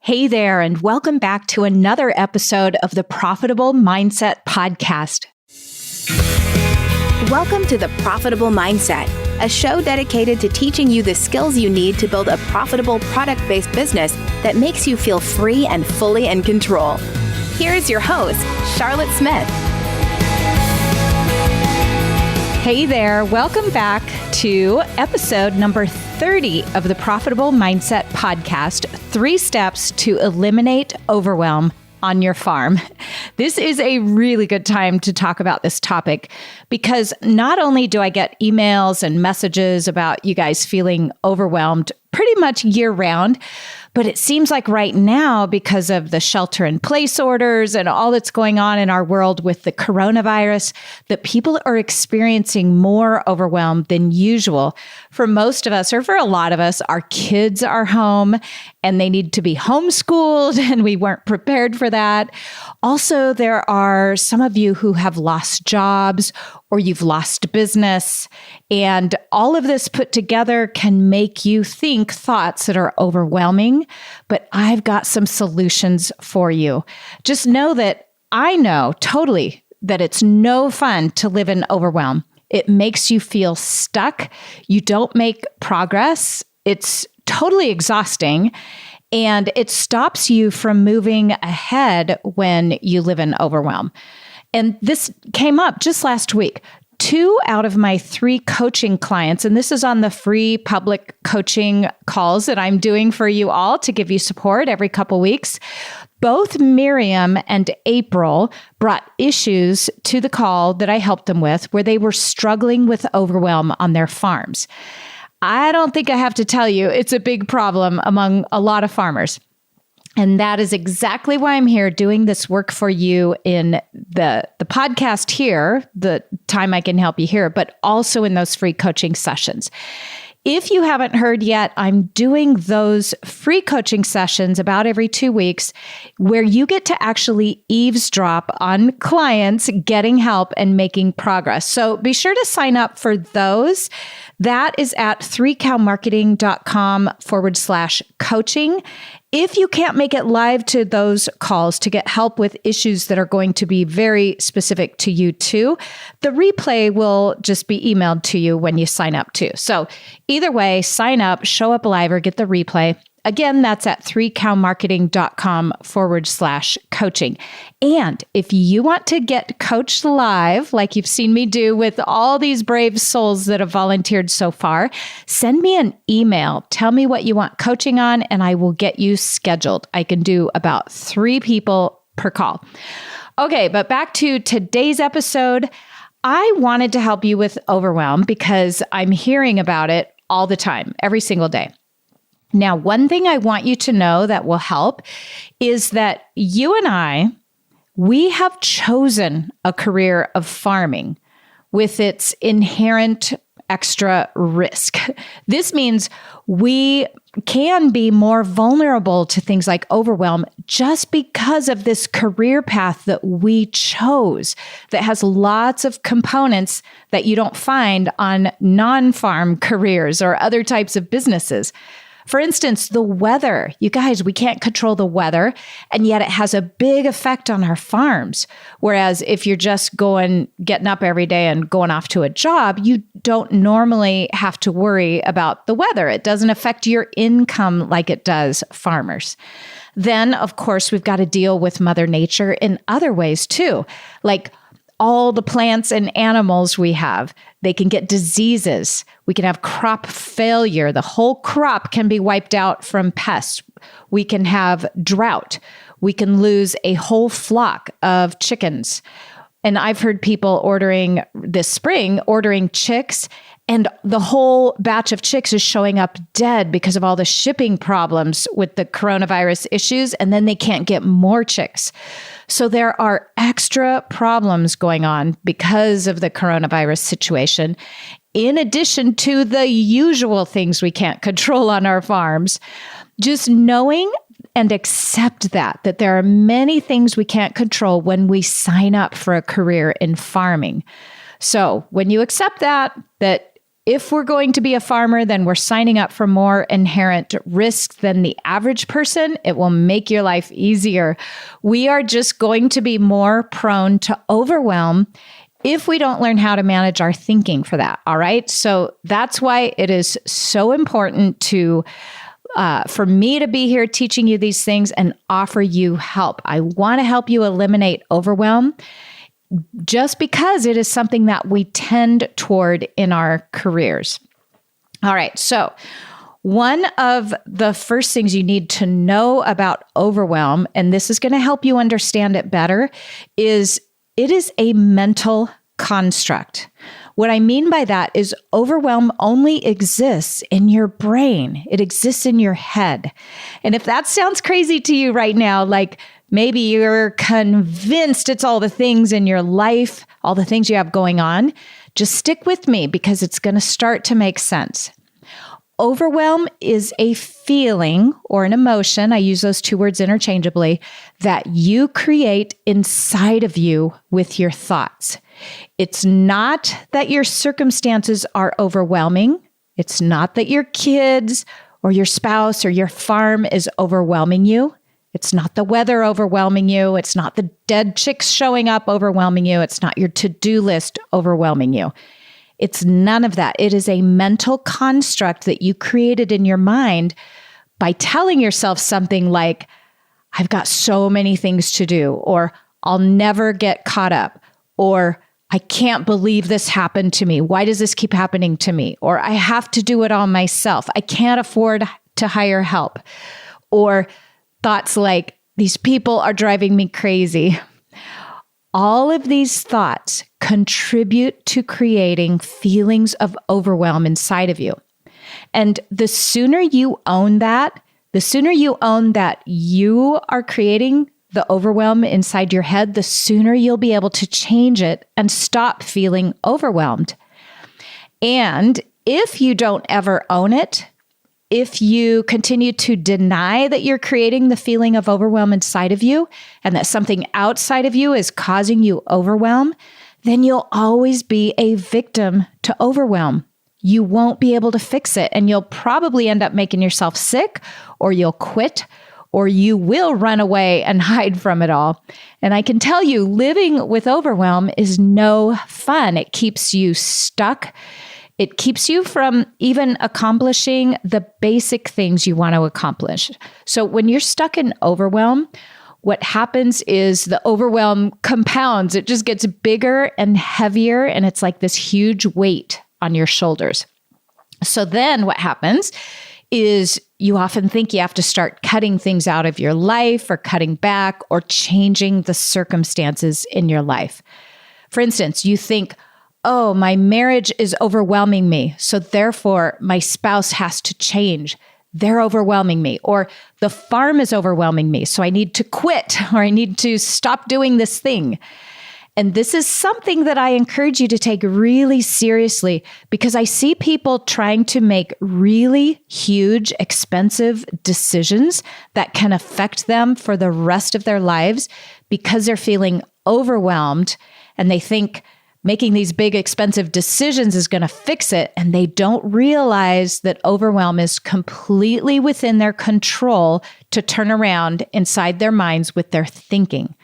Hey there, and welcome back to another episode of the Profitable Mindset Podcast. Welcome to the Profitable Mindset, a show dedicated to teaching you the skills you need to build a profitable product-based business that makes you feel free and fully in control. Here is your host, Charlotte Smith. Hey there, welcome back to episode number 30 of the Profitable Mindset Podcast, 3 steps to eliminate overwhelm on your farm. This is a really good time to talk about this topic because not only do I get emails and messages about you guys feeling overwhelmed pretty much year round, but it seems like right now, because of the shelter in place orders and all that's going on in our world with the coronavirus, that people are experiencing more overwhelm than usual. For most of us, or for a lot of us, our kids are home and they need to be homeschooled, and we weren't prepared for that. Also, there are some of you who have lost jobs or you've lost business, and all of this put together can make you think thoughts that are overwhelming, but I've got some solutions for you. Just know that I know totally that it's no fun to live in overwhelm. It makes you feel stuck. You don't make progress. It's totally exhausting, and it stops you from moving ahead when you live in overwhelm. And this came up just last week. 2 out of my 3 coaching clients, and this is on the free public coaching calls that I'm doing for you all to give you support every couple weeks. Both Miriam and April brought issues to the call that I helped them with where they were struggling with overwhelm on their farms. I don't think I have to tell you, it's a big problem among a lot of farmers. And that is exactly why I'm here doing this work for you in the podcast here, the time I can help you here, but also in those free coaching sessions. If you haven't heard yet, I'm doing those free coaching sessions about every 2 weeks where you get to actually eavesdrop on clients getting help and making progress. So be sure to sign up for those. That is at 3cowmarketing.com/coaching. If you can't make it live to those calls to get help with issues that are going to be very specific to you too, the replay will just be emailed to you when you sign up too. So either way, sign up, show up live, or get the replay. Again, that's at 3cowmarketing.com/coaching. And if you want to get coached live, like you've seen me do with all these brave souls that have volunteered so far, send me an email. Tell me what you want coaching on, and I will get you scheduled. I can do about 3 people per call. Okay, but back to today's episode. I wanted to help you with overwhelm because I'm hearing about it all the time, every single day. Now, one thing I want you to know that will help is that you and I, we have chosen a career of farming with its inherent extra risk. This means we can be more vulnerable to things like overwhelm just because of this career path that we chose that has lots of components that you don't find on non-farm careers or other types of businesses. For instance, the weather. You guys, we can't control the weather, and yet it has a big effect on our farms. Whereas if you're just getting up every day and going off to a job, you don't normally have to worry about the weather. It doesn't affect your income like it does farmers. Then, of course, we've got to deal with Mother Nature in other ways too, like all the plants and animals we have. They can get diseases. We can have crop failure. The whole crop can be wiped out from pests. We can have drought. We can lose a whole flock of chickens. And I've heard people ordering chicks, and the whole batch of chicks is showing up dead because of all the shipping problems with the coronavirus issues, and then they can't get more chicks. So there are extra problems going on because of the coronavirus situation, in addition to the usual things we can't control on our farms. Just knowing and accept that there are many things we can't control when we sign up for a career in farming. So when you accept that if we're going to be a farmer, then we're signing up for more inherent risk than the average person. It will make your life easier. We are just going to be more prone to overwhelm if we don't learn how to manage our thinking for that. All right. So that's why it is so important for me to be here teaching you these things and offer you help. I want to help you eliminate overwhelm, just because it is something that we tend toward in our careers. All right. So one of the first things you need to know about overwhelm, and this is going to help you understand it better, is it is a mental construct. What I mean by that is overwhelm only exists in your brain. It exists in your head. And if that sounds crazy to you right now, like maybe you're convinced it's all the things in your life, all the things you have going on, just stick with me because it's going to start to make sense. Overwhelm is a feeling or an emotion, I use those two words interchangeably, that you create inside of you with your thoughts. It's not that your circumstances are overwhelming. It's not that your kids or your spouse or your farm is overwhelming you. It's not the weather overwhelming you. It's not the dead chicks showing up overwhelming you. It's not your to-do list overwhelming you. It's none of that. It is a mental construct that you created in your mind by telling yourself something like, I've got so many things to do, or I'll never get caught up, or I can't believe this happened to me. Why does this keep happening to me? Or I have to do it all myself. I can't afford to hire help. Or thoughts like, these people are driving me crazy. All of these thoughts contribute to creating feelings of overwhelm inside of you. And the sooner you own that, you are creating the overwhelm inside your head, the sooner you'll be able to change it and stop feeling overwhelmed. And if you don't ever own it, if you continue to deny that you're creating the feeling of overwhelm inside of you and that something outside of you is causing you overwhelm, then you'll always be a victim to overwhelm. You won't be able to fix it, and you'll probably end up making yourself sick, or you'll quit, or you will run away and hide from it all. And I can tell you, living with overwhelm is no fun. It keeps you stuck. It keeps you from even accomplishing the basic things you want to accomplish. So when you're stuck in overwhelm, what happens is the overwhelm compounds. It just gets bigger and heavier, and it's like this huge weight on your shoulders. So then what happens is you often think you have to start cutting things out of your life or cutting back or changing the circumstances in your life. For instance, you think, oh, my marriage is overwhelming me, so therefore my spouse has to change. They're overwhelming me. Or the farm is overwhelming me, so I need to quit, or I need to stop doing this thing. And this is something that I encourage you to take really seriously, because I see people trying to make really huge, expensive decisions that can affect them for the rest of their lives because they're feeling overwhelmed, and they think making these big, expensive decisions is going to fix it. And they don't realize that overwhelm is completely within their control to turn around inside their minds with their thinking.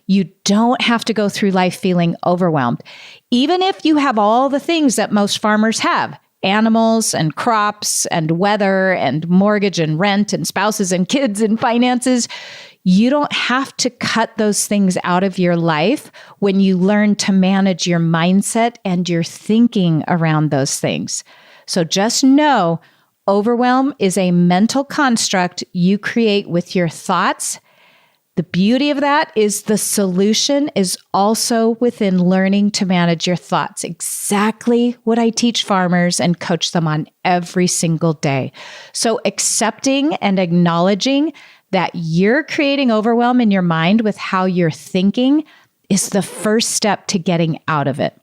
You don't have to go through life feeling overwhelmed. Even if you have all the things that most farmers have, animals and crops and weather and mortgage and rent and spouses and kids and finances, you don't have to cut those things out of your life when you learn to manage your mindset and your thinking around those things. So just know, overwhelm is a mental construct you create with your thoughts. The beauty of that is the solution is also within learning to manage your thoughts. Exactly what I teach farmers and coach them on every single day. So accepting and acknowledging that you're creating overwhelm in your mind with how you're thinking is the first step to getting out of it.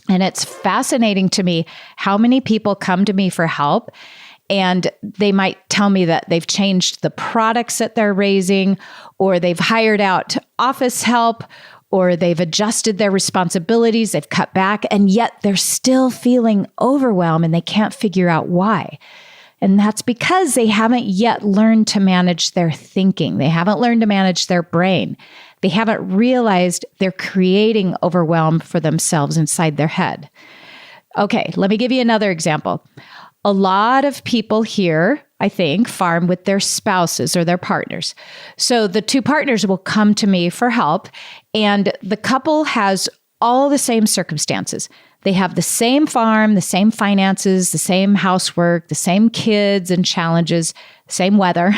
And it's fascinating to me how many people come to me for help, and they might tell me that they've changed the products that they're raising, or they've hired out office help, or they've adjusted their responsibilities, they've cut back, and yet they're still feeling overwhelmed and they can't figure out why. And that's because they haven't yet learned to manage their thinking. They haven't learned to manage their brain. They haven't realized they're creating overwhelm for themselves inside their head. Okay, let me give you another example. A lot of people here, I think, farm with their spouses or their partners. So the two partners will come to me for help, and the couple has all the same circumstances. They have the same farm, the same finances, the same housework, the same kids and challenges, same weather.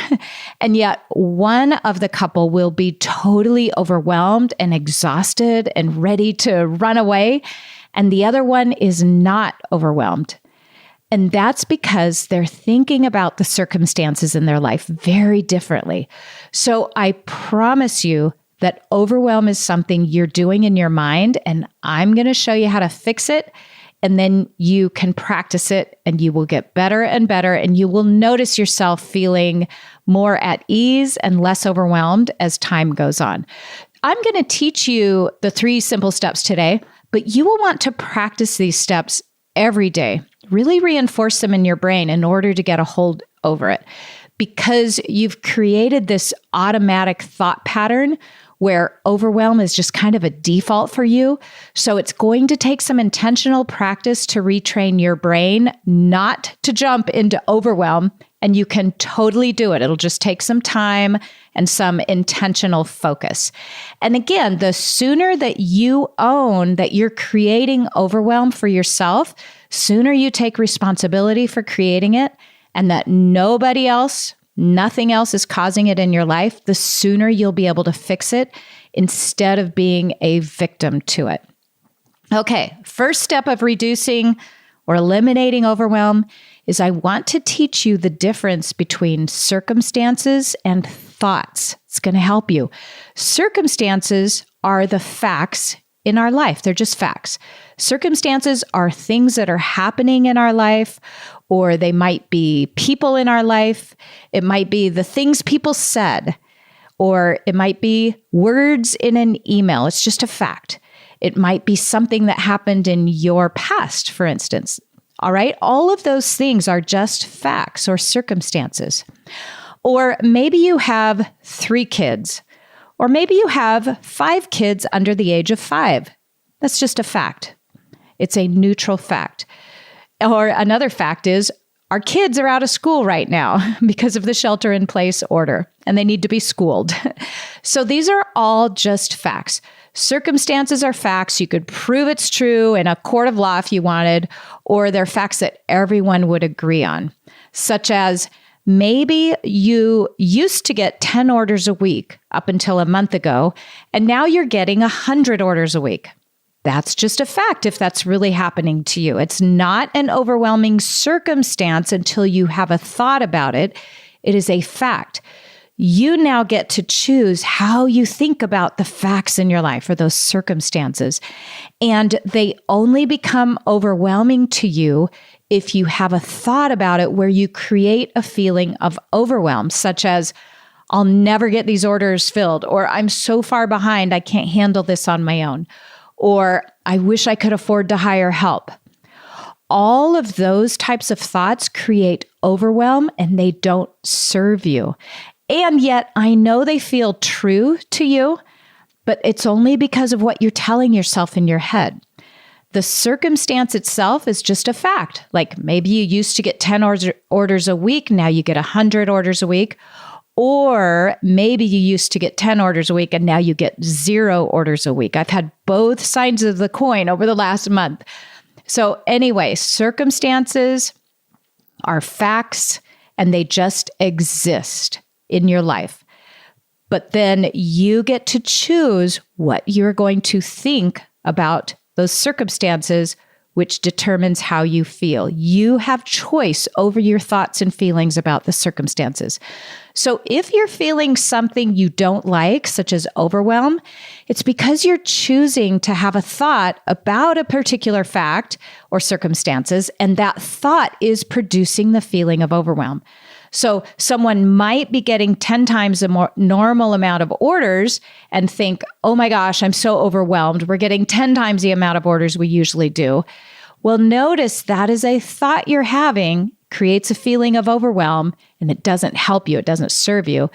And yet one of the couple will be totally overwhelmed and exhausted and ready to run away. And the other one is not overwhelmed. And that's because they're thinking about the circumstances in their life very differently. So I promise you that overwhelm is something you're doing in your mind, and I'm going to show you how to fix it, and then you can practice it, and you will get better and better, and you will notice yourself feeling more at ease and less overwhelmed as time goes on. I'm going to teach you the 3 simple steps today, but you will want to practice these steps every day. Really reinforce them in your brain in order to get a hold over it, because you've created this automatic thought pattern where overwhelm is just kind of a default for you. So it's going to take some intentional practice to retrain your brain not to jump into overwhelm, and you can totally do it. It'll just take some time and some intentional focus. And again, the sooner that you own that you're creating overwhelm for yourself, sooner you take responsibility for creating it, and that nobody else, nothing else is causing it in your life, the sooner you'll be able to fix it instead of being a victim to it. Okay, first step of reducing or eliminating overwhelm is I want to teach you the difference between circumstances and thoughts. It's going to help you. Circumstances are the facts in our life. They're just facts. Circumstances are things that are happening in our life, or they might be people in our life. It might be the things people said, or it might be words in an email. It's just a fact. It might be something that happened in your past, for instance. All right. All of those things are just facts or circumstances. Or maybe you have 3 kids, or maybe you have 5 kids under the age of 5. That's just a fact. It's a neutral fact. Or another fact is our kids are out of school right now because of the shelter-in-place order, and they need to be schooled. So these are all just facts. Circumstances are facts. You could prove it's true in a court of law if you wanted, or they're facts that everyone would agree on, such as maybe you used to get 10 orders a week up until a month ago, and now you're getting 100 orders a week. That's just a fact if that's really happening to you. It's not an overwhelming circumstance until you have a thought about it. It is a fact. You now get to choose how you think about the facts in your life or those circumstances. And they only become overwhelming to you if you have a thought about it where you create a feeling of overwhelm, such as, I'll never get these orders filled, or I'm so far behind, I can't handle this on my own, or I wish I could afford to hire help. All of those types of thoughts create overwhelm, and they don't serve you. And yet I know they feel true to you, but it's only because of what you're telling yourself in your head. The circumstance itself is just a fact. Like maybe you used to get 10 orders a week, now you get 100 orders a week. Or maybe you used to get 10 orders a week and now you get 0 orders a week. I've had both sides of the coin over the last month. So anyway, circumstances are facts and they just exist in your life. But then you get to choose what you're going to think about those circumstances, which determines how you feel. You have choice over your thoughts and feelings about the circumstances. So if you're feeling something you don't like, such as overwhelm, it's because you're choosing to have a thought about a particular fact or circumstances, and that thought is producing the feeling of overwhelm. So someone might be getting 10 times the more normal amount of orders and think, oh my gosh, I'm so overwhelmed. We're getting 10 times the amount of orders we usually do. Well, notice that is a thought you're having, creates a feeling of overwhelm, and it doesn't help you. It doesn't serve you.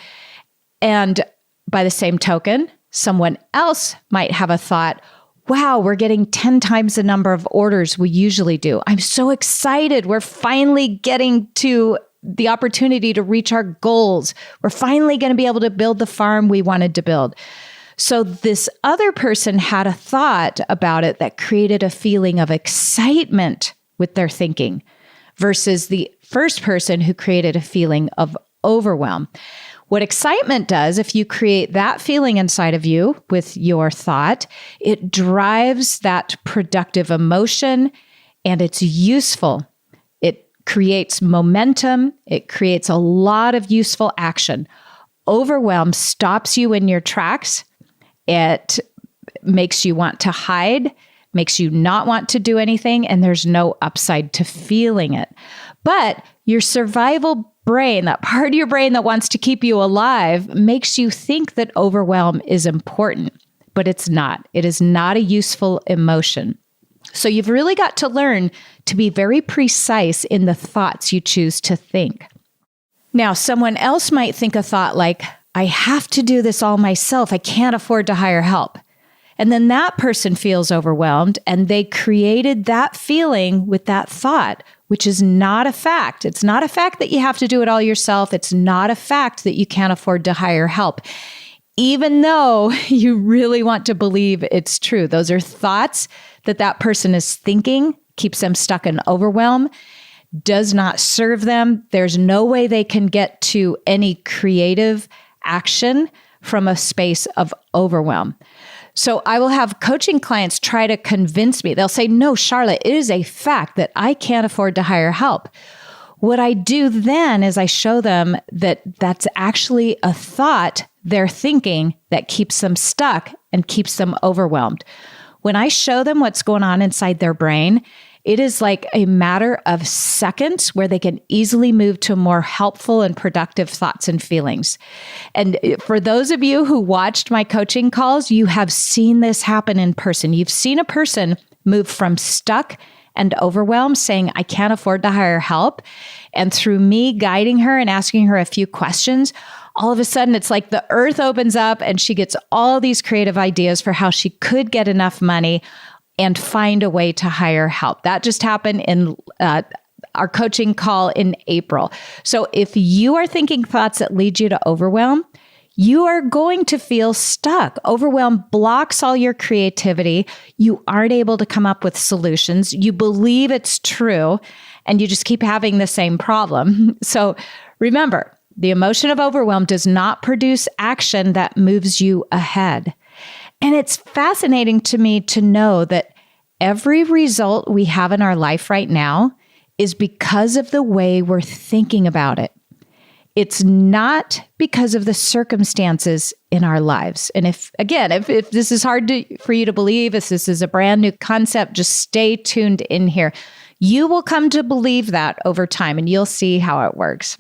And by the same token, someone else might have a thought, wow, we're getting 10 times the number of orders we usually do. I'm so excited. We're finally getting to the opportunity to reach our goals. We're finally going to be able to build the farm we wanted to build. So this other person had a thought about it that created a feeling of excitement with their thinking versus the first person who created a feeling of overwhelm. What excitement does, if you create that feeling inside of you with your thought, it drives that productive emotion and it's useful. It creates momentum. It creates a lot of useful action. Overwhelm stops you in your tracks. It makes you want to hide, makes you not want to do anything, and there's no upside to feeling it. But your survival brain, that part of your brain that wants to keep you alive, makes you think that overwhelm is important, but it's not. It is not a useful emotion. So you've really got to learn to be very precise in the thoughts you choose to think. Now, someone else might think a thought like, I have to do this all myself. I can't afford to hire help. And then that person feels overwhelmed and they created that feeling with that thought, which is not a fact. It's not a fact that you have to do it all yourself. It's not a fact that you can't afford to hire help, even though you really want to believe it's true. Those are thoughts that person is thinking, keeps them stuck in overwhelm, does not serve them. There's no way they can get to any creative action from a space of overwhelm. So I will have coaching clients try to convince me. They'll say, no, Charlotte, it is a fact that I can't afford to hire help. What I do then is I show them that that's actually a thought they're thinking that keeps them stuck and keeps them overwhelmed. When I show them what's going on inside their brain, it is like a matter of seconds where they can easily move to more helpful and productive thoughts and feelings. And for those of you who watched my coaching calls, you have seen this happen in person. You've seen a person move from stuck and overwhelmed, saying, I can't afford to hire help. And through me guiding her and asking her a few questions, all of a sudden it's like the earth opens up and she gets all these creative ideas for how she could get enough money and find a way to hire help. That just happened in our coaching call in April. So if you are thinking thoughts that lead you to overwhelm, you are going to feel stuck. Overwhelm blocks all your creativity. You aren't able to come up with solutions. You believe it's true, and you just keep having the same problem. So remember, the emotion of overwhelm does not produce action that moves you ahead. And it's fascinating to me to know that every result we have in our life right now is because of the way we're thinking about it. It's not because of the circumstances in our lives. And if this is hard for you to believe, if this is a brand new concept, just stay tuned in here. You will come to believe that over time, and you'll see how it works.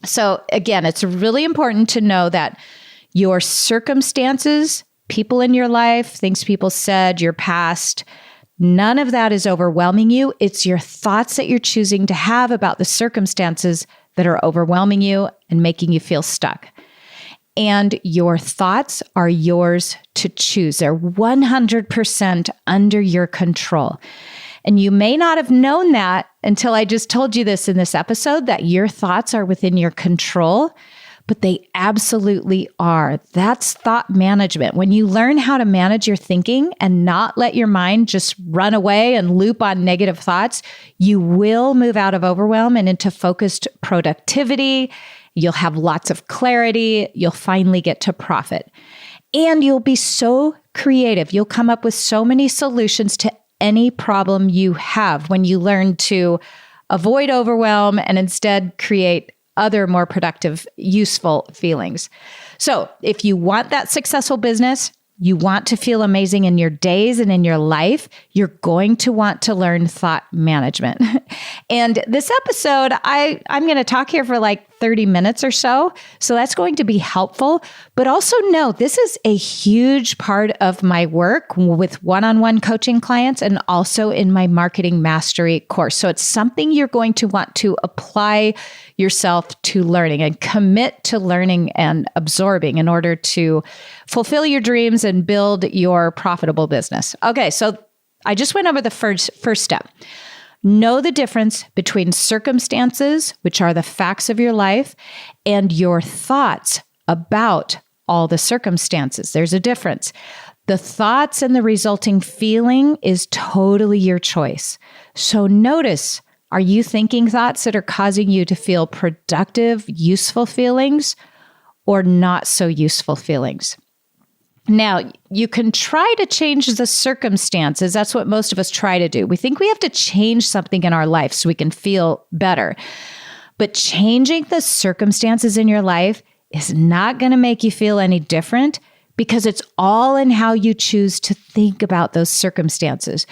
So again, it's really important to know that your circumstances, people in your life, things people said, your past, none of that is overwhelming you. It's your thoughts that you're choosing to have about the circumstances that are overwhelming you and making you feel stuck. And your thoughts are yours to choose. They're 100% under your control. And you may not have known that until I just told you this in this episode, that your thoughts are within your control. But they absolutely are. That's thought management. When you learn how to manage your thinking and not let your mind just run away and loop on negative thoughts, you will move out of overwhelm and into focused productivity. You'll have lots of clarity. You'll finally get to profit. And you'll be so creative. You'll come up with so many solutions to any problem you have when you learn to avoid overwhelm and instead create other more productive, useful feelings. So if you want that successful business, you want to feel amazing in your days and in your life, you're going to want to learn thought management. And this episode, I'm going to talk here for like 30 minutes or so. So that's going to be helpful. But also know this is a huge part of my work with one-on-one coaching clients and also in my marketing mastery course. So it's something you're going to want to apply yourself to learning and commit to learning and absorbing in order to fulfill your dreams and build your profitable business. Okay, so I just went over the first step. Know the difference between circumstances, which are the facts of your life, and your thoughts about all the circumstances. There's a difference. The thoughts and the resulting feeling is totally your choice. So notice, are you thinking thoughts that are causing you to feel productive, useful feelings, or not so useful feelings? Now, you can try to change the circumstances. That's what most of us try to do. We think we have to change something in our life so we can feel better. But changing the circumstances in your life is not going to make you feel any different because it's all in how you choose to think about those circumstances.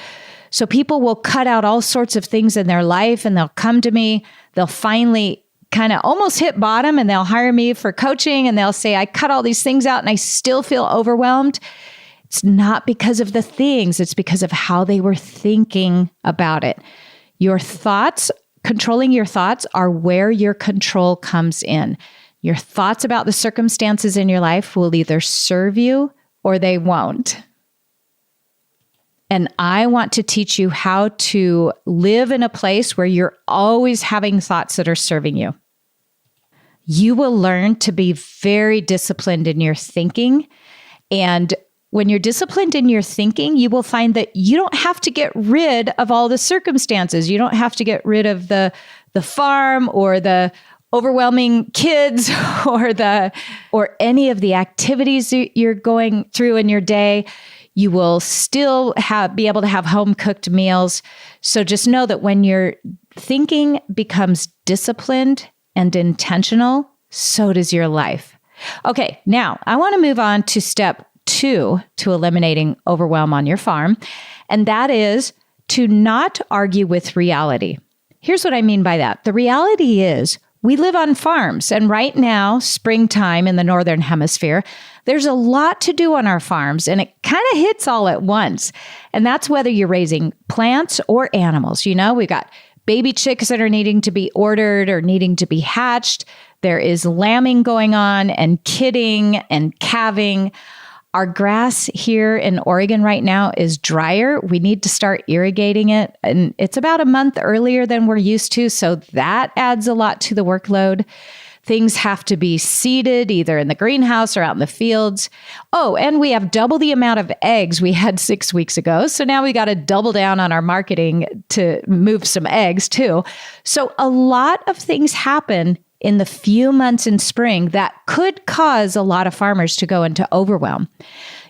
So people will cut out all sorts of things in their life and they'll come to me. They'll finally kind of almost hit bottom and they'll hire me for coaching and they'll say, I cut all these things out and I still feel overwhelmed. It's not because of the things, it's because of how they were thinking about it. Your thoughts, controlling your thoughts are where your control comes in. Your thoughts about the circumstances in your life will either serve you or they won't. And I want to teach you how to live in a place where you're always having thoughts that are serving you. You will learn to be very disciplined in your thinking. And when you're disciplined in your thinking, you will find that you don't have to get rid of all the circumstances. You don't have to get rid of the farm or the overwhelming kids or any of the activities you're going through in your day. You will still be able to have home-cooked meals. So just know that when your thinking becomes disciplined and intentional, so does your life. Okay, now I want to move on to step 2 to eliminating overwhelm on your farm, and that is to not argue with reality. Here's what I mean by that. The reality is we live on farms, and right now, springtime in the Northern Hemisphere, there's a lot to do on our farms, and it kind of hits all at once. And that's whether you're raising plants or animals. You know, we've got baby chicks that are needing to be ordered or needing to be hatched. There is lambing going on and kidding and calving. Our grass here in Oregon right now is drier. We need to start irrigating it. And it's about a month earlier than we're used to. So that adds a lot to the workload. Things have to be seeded either in the greenhouse or out in the fields. Oh, and we have double the amount of eggs we had 6 weeks ago. So now we got to double down on our marketing to move some eggs too. So a lot of things happen in the few months in spring that could cause a lot of farmers to go into overwhelm.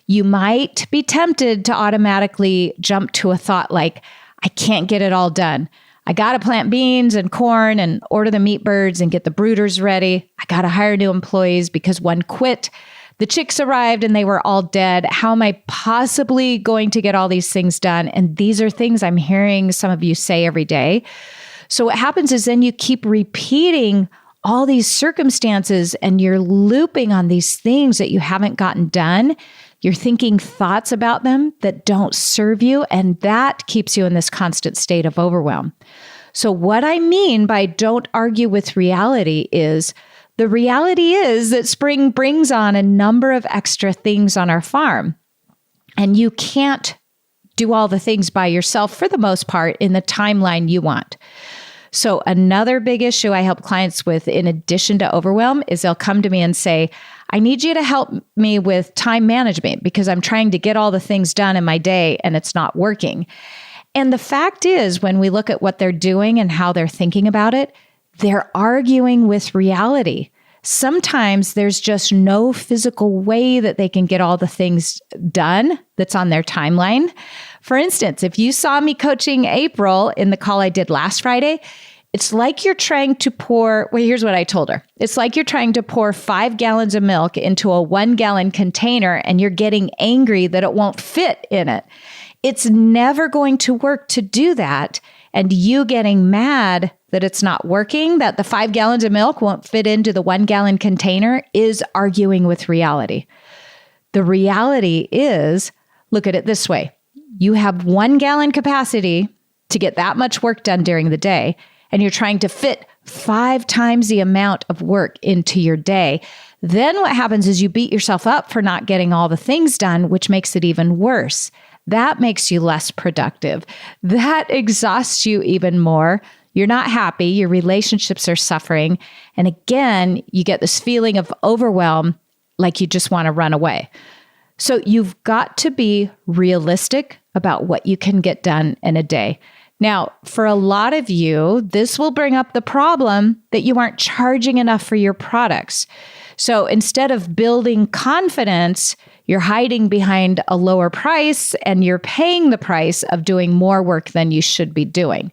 You might be tempted to automatically jump to a thought like, I can't get it all done. I got to plant beans and corn and order the meat birds and get the brooders ready. I got to hire new employees because one quit. The chicks arrived and they were all dead. How am I possibly going to get all these things done? And these are things I'm hearing some of you say every day. So what happens is then you keep repeating all these circumstances and you're looping on these things that you haven't gotten done. You're thinking thoughts about them that don't serve you, and that keeps you in this constant state of overwhelm. So what I mean by don't argue with reality is the reality is that spring brings on a number of extra things on our farm, and you can't do all the things by yourself for the most part in the timeline you want. So another big issue I help clients with in addition to overwhelm is they'll come to me and say, I need you to help me with time management because I'm trying to get all the things done in my day and it's not working. And the fact is, when we look at what they're doing and how they're thinking about it, they're arguing with reality. Sometimes there's just no physical way that they can get all the things done that's on their timeline. For instance, if you saw me coaching April in the call I did last Friday, it's like you're trying to here's what I told her. It's like you're trying to pour 5 gallons of milk into a 1-gallon container and you're getting angry that it won't fit in it. It's never going to work to do that. and you getting mad that it's not working, that the 5 gallons of milk won't fit into the 1 gallon container, is arguing with reality. The reality is, look at it this way. You have 1 gallon capacity to get that much work done during the day, and you're trying to fit 5 times the amount of work into your day. Then what happens is you beat yourself up for not getting all the things done, which makes it even worse. That makes you less productive. That exhausts you even more. You're not happy. Your relationships are suffering. And again, you get this feeling of overwhelm, like you just want to run away. So you've got to be realistic about what you can get done in a day. Now, for a lot of you, this will bring up the problem that you aren't charging enough for your products. So instead of building confidence, you're hiding behind a lower price and you're paying the price of doing more work than you should be doing.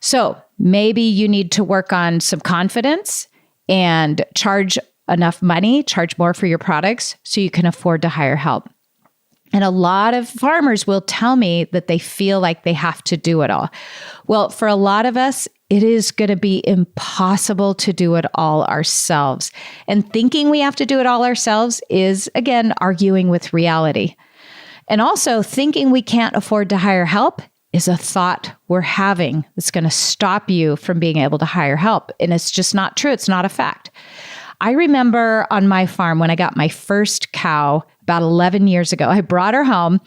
So maybe you need to work on some confidence and charge enough money, charge more for your products so you can afford to hire help. And a lot of farmers will tell me that they feel like they have to do it all. Well, for a lot of us, it is going to be impossible to do it all ourselves. And thinking we have to do it all ourselves is, again, arguing with reality. And also, thinking we can't afford to hire help is a thought we're having that's going to stop you from being able to hire help. And it's just not true. It's not a fact. I remember on my farm when I got my first cow about 11 years ago, I brought her home.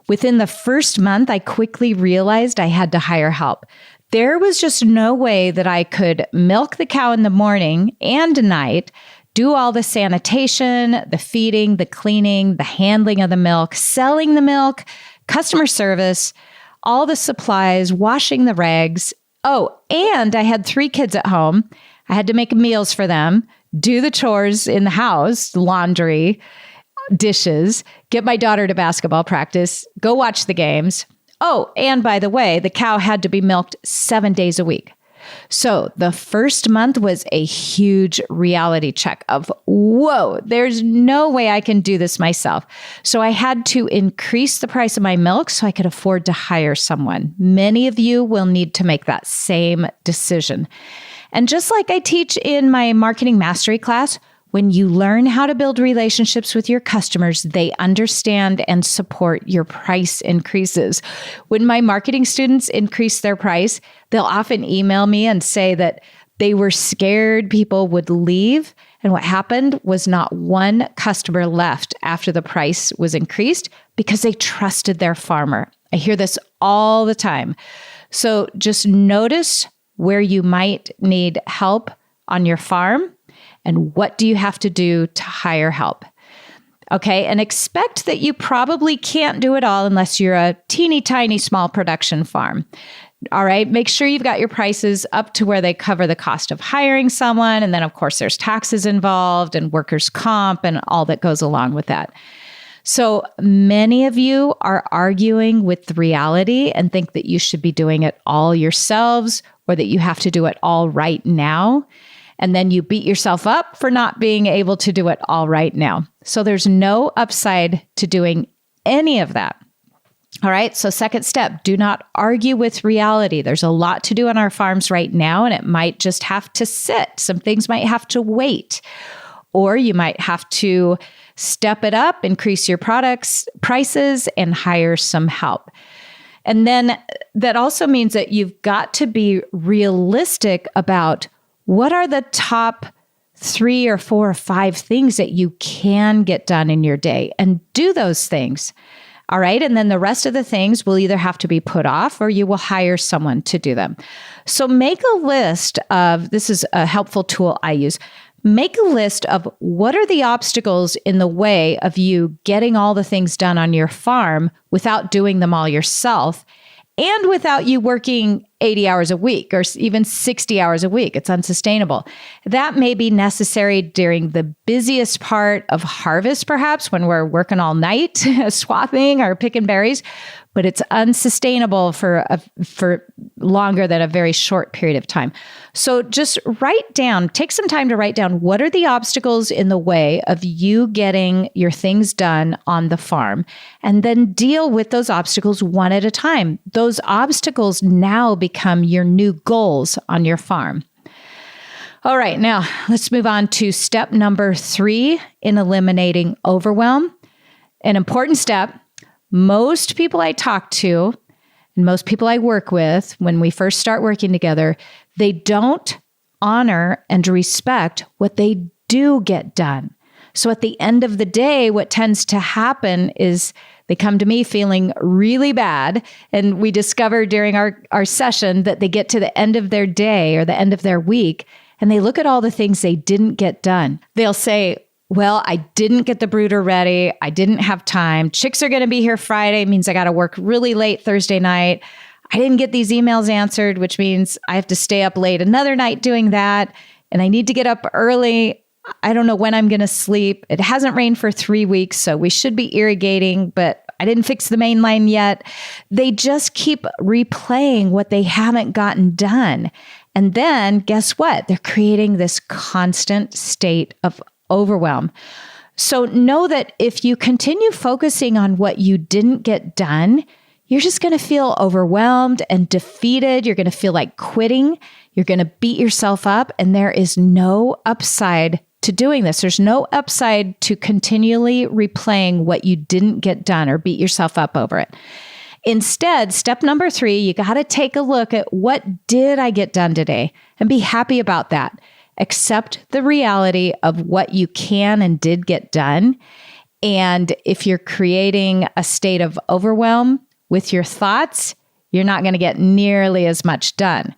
Within the first month, I quickly realized I had to hire help. There was just no way that I could milk the cow in the morning and night, do all the sanitation, the feeding, the cleaning, the handling of the milk, selling the milk, customer service, all the supplies, washing the rags. Oh, and I had 3 kids at home. I had to make meals for them, do the chores in the house, laundry, dishes, get my daughter to basketball practice, go watch the games. Oh, and by the way, the cow had to be milked 7 days a week. So the first month was a huge reality check of, whoa, there's no way I can do this myself. So I had to increase the price of my milk so I could afford to hire someone. Many of you will need to make that same decision. And just like I teach in my marketing mastery class, when you learn how to build relationships with your customers, they understand and support your price increases. When my marketing students increase their price, they'll often email me and say that they were scared people would leave. And what happened was not one customer left after the price was increased because they trusted their farmer. I hear this all the time. So just notice where you might need help on your farm. And what do you have to do to hire help? Okay, and expect that you probably can't do it all unless you're a teeny tiny small production farm. All right, make sure you've got your prices up to where they cover the cost of hiring someone. And then, of course, there's taxes involved and workers' comp and all that goes along with that. So many of you are arguing with reality and think that you should be doing it all yourselves or that you have to do it all right now. And then you beat yourself up for not being able to do it all right now. So there's no upside to doing any of that. All right. So second step, do not argue with reality. There's a lot to do on our farms right now, and it might just have to sit. Some things might have to wait, or you might have to step it up, increase your products prices, and hire some help. And then that also means that you've got to be realistic about what are the top 3 or 4 or 5 things that you can get done in your day, and do those things. All right. And then the rest of the things will either have to be put off or you will hire someone to do them. So make a list of, this is a helpful tool I use. Make a list of what are the obstacles in the way of you getting all the things done on your farm without doing them all yourself and without you working 80 hours a week or even 60 hours a week. It's unsustainable. That may be necessary during the busiest part of harvest, perhaps when we're working all night, swathing or picking berries, but it's unsustainable for longer than a very short period of time. So just take some time to write down what are the obstacles in the way of you getting your things done on the farm, and then deal with those obstacles one at a time. Those obstacles now become your new goals on your farm. All right, now let's move on to step number 3 in eliminating overwhelm. An important step. Most people I talk to and most people I work with, when we first start working together, they don't honor and respect what they do get done. So at the end of the day, what tends to happen is they come to me feeling really bad. And we discover during our session that they get to the end of their day or the end of their week, and they look at all the things they didn't get done. They'll say, well, I didn't get the brooder ready. I didn't have time. Chicks are going to be here Friday, means I got to work really late Thursday night. I didn't get these emails answered, which means I have to stay up late another night doing that. And I need to get up early. I don't know when I'm going to sleep. It hasn't rained for 3 weeks, so we should be irrigating, but I didn't fix the main line yet. They just keep replaying what they haven't gotten done. And then guess what? They're creating this constant state of overwhelm. So know that if you continue focusing on what you didn't get done, you're just going to feel overwhelmed and defeated. You're going to feel like quitting. You're going to beat yourself up. And there is no upside to doing this. There's no upside to continually replaying what you didn't get done or beat yourself up over it. Instead, step number 3, you got to take a look at what did I get done today and be happy about that. Accept the reality of what you can and did get done. And if you're creating a state of overwhelm with your thoughts, you're not going to get nearly as much done.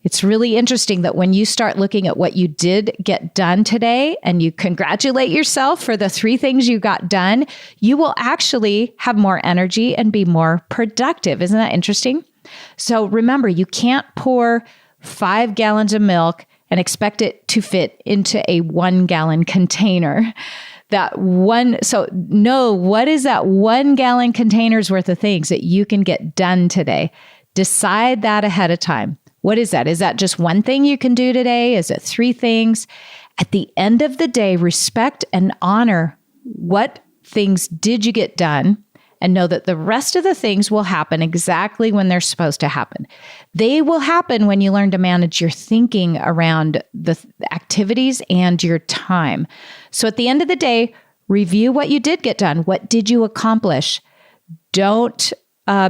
It's really interesting that when you start looking at what you did get done today and you congratulate yourself for the 3 things you got done, you will actually have more energy and be more productive. Isn't that interesting? So remember, you can't pour 5 gallons of milk and expect it to fit into a 1-gallon container. So know what is that 1-gallon container's worth of things that you can get done today. Decide that ahead of time. What is that? Is that just one thing you can do today? Is it 3 things? At the end of the day, respect and honor what things did you get done, and know that the rest of the things will happen exactly when they're supposed to happen. They will happen when you learn to manage your thinking around the activities and your time. So at the end of the day, review what you did get done. What did you accomplish? Don't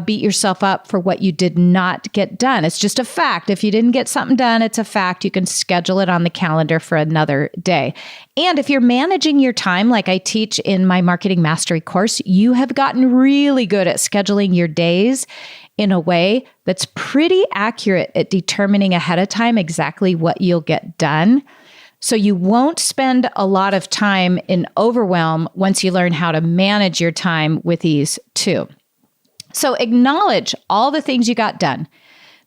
beat yourself up for what you did not get done. It's just a fact. If you didn't get something done, it's a fact. You can schedule it on the calendar for another day. And if you're managing your time, like I teach in my Marketing Mastery course, you have gotten really good at scheduling your days in a way that's pretty accurate at determining ahead of time exactly what you'll get done. So you won't spend a lot of time in overwhelm once you learn how to manage your time with these 2. So acknowledge all the things you got done.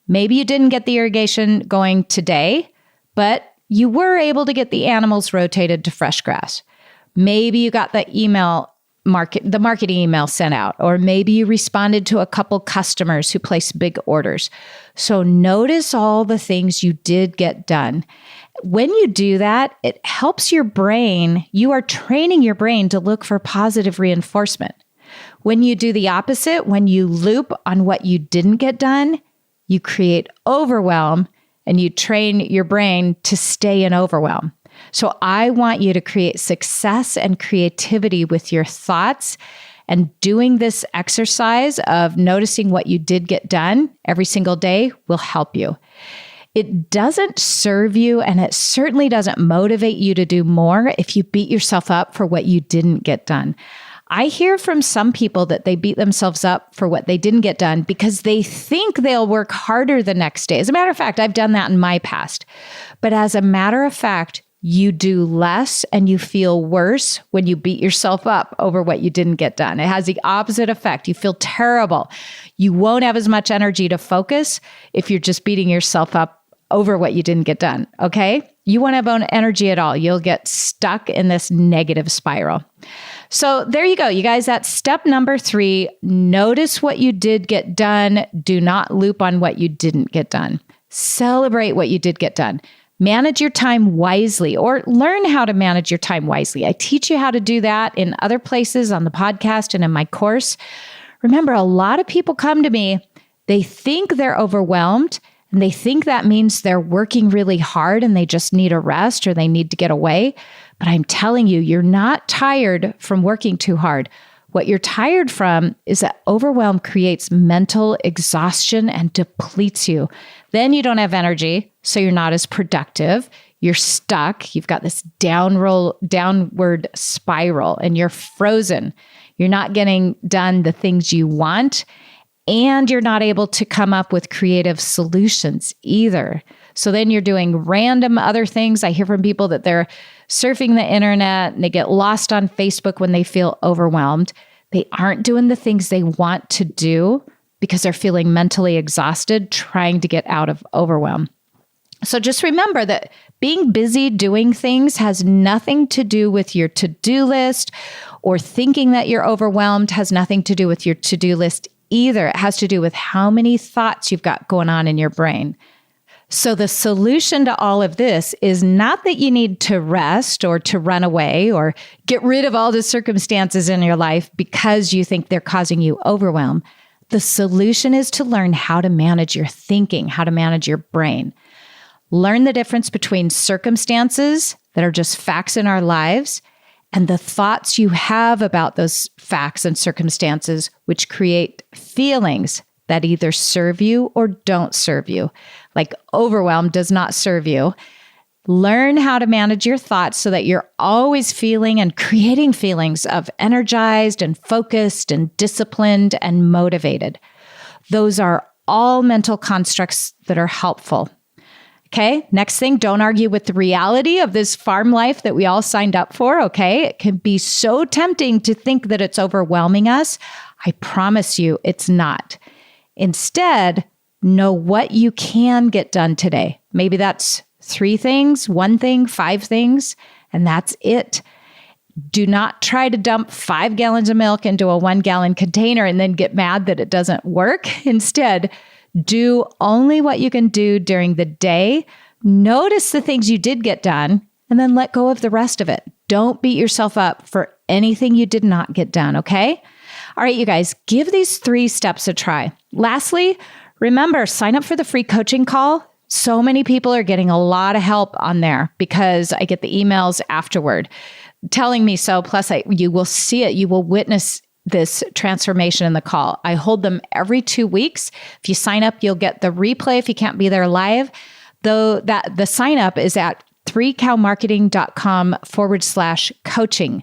Maybe you didn't get the irrigation going today, but you were able to get the animals rotated to fresh grass. Maybe you got the marketing email sent out, or maybe you responded to a couple customers who placed big orders. So notice all the things you did get done. When you do that, it helps your brain. You are training your brain to look for positive reinforcement. When you do the opposite, when you loop on what you didn't get done, you create overwhelm and you train your brain to stay in overwhelm. So I want you to create success and creativity with your thoughts, and doing this exercise of noticing what you did get done every single day will help you. It doesn't serve you, and it certainly doesn't motivate you to do more if you beat yourself up for what you didn't get done. I hear from some people that they beat themselves up for what they didn't get done because they think they'll work harder the next day. As a matter of fact, I've done that in my past. But as a matter of fact, you do less and you feel worse when you beat yourself up over what you didn't get done. It has the opposite effect. You feel terrible. You won't have as much energy to focus if you're just beating yourself up over what you didn't get done, okay? You won't have energy at all. You'll get stuck in this negative spiral. So there you go, you guys. That's step number 3. Notice what you did get done. Do not loop on what you didn't get done. Celebrate what you did get done. Manage your time wisely, or learn how to manage your time wisely. I teach you how to do that in other places on the podcast and in my course. Remember, a lot of people come to me, they think they're overwhelmed, And they think that means they're working really hard and they just need a rest or they need to get away. But I'm telling you, you're not tired from working too hard. What you're tired from is that overwhelm creates mental exhaustion and depletes you. Then you don't have energy, so you're not as productive. You're stuck. You've got this downward spiral and you're frozen. You're not getting done the things you want, and you're not able to come up with creative solutions either. So then you're doing random other things. I hear from people that they're surfing the internet and they get lost on Facebook when they feel overwhelmed. They aren't doing the things they want to do because they're feeling mentally exhausted trying to get out of overwhelm. So just remember that being busy doing things has nothing to do with your to-do list, or thinking that you're overwhelmed has nothing to do with your to-do list either. It has to do with how many thoughts you've got going on in your brain. So the solution to all of this is not that you need to rest or to run away or get rid of all the circumstances in your life because you think they're causing you overwhelm. The solution is to learn how to manage your thinking, how to manage your brain. Learn the difference between circumstances that are just facts in our lives and the thoughts you have about those facts and circumstances, which create feelings that either serve you or don't serve you. Like overwhelm does not serve you. Learn how to manage your thoughts so that you're always feeling and creating feelings of energized and focused and disciplined and motivated. Those are all mental constructs that are helpful. Okay, next thing, don't argue with the reality of this farm life that we all signed up for, okay? It can be so tempting to think that it's overwhelming us. I promise you it's not. Instead, know what you can get done today. Maybe that's 3 things, 1 thing, 5 things, and that's it. Do not try to dump 5 gallons of milk into a 1-gallon container and then get mad that it doesn't work. Instead, do only what you can do during the day. Notice the things you did get done and then let go of the rest of it. Don't beat yourself up for anything you did not get done, okay? All right, you guys, give these 3 steps a try. Lastly, remember, sign up for the free coaching call. So many people are getting a lot of help on there because I get the emails afterward telling me so. Plus, you will see it. You will witness this transformation in the call. I hold them every 2 weeks. If you sign up, you'll get the replay if you can't be there live. Though that the sign up is at 3cowmarketing.com/coaching.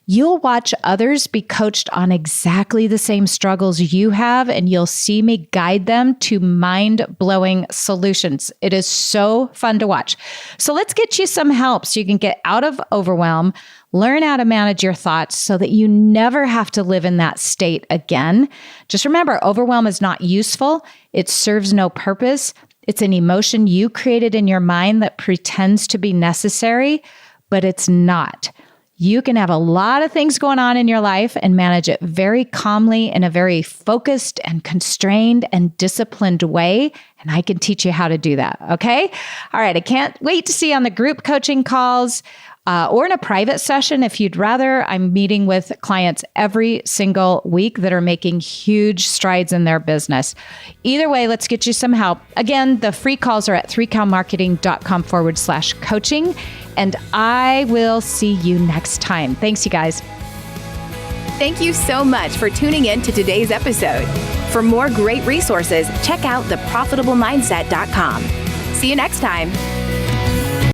You'll watch others be coached on exactly the same struggles you have, and you'll see me guide them to mind-blowing solutions. It is so fun to watch. So let's get you some help so you can get out of overwhelm, learn how to manage your thoughts so that you never have to live in that state again. Just remember, overwhelm is not useful. It serves no purpose. It's an emotion you created in your mind that pretends to be necessary, but it's not. You can have a lot of things going on in your life and manage it very calmly in a very focused and constrained and disciplined way. And I can teach you how to do that. Okay. All right. I can't wait to see you on the group coaching calls or in a private session. If you'd rather, I'm meeting with clients every single week that are making huge strides in their business. Either way, let's get you some help. Again, the free calls are at 3cowmarketing.com/coaching. And I will see you next time. Thanks, you guys. Thank you so much for tuning in to today's episode. For more great resources, check out theprofitablemindset.com. See you next time.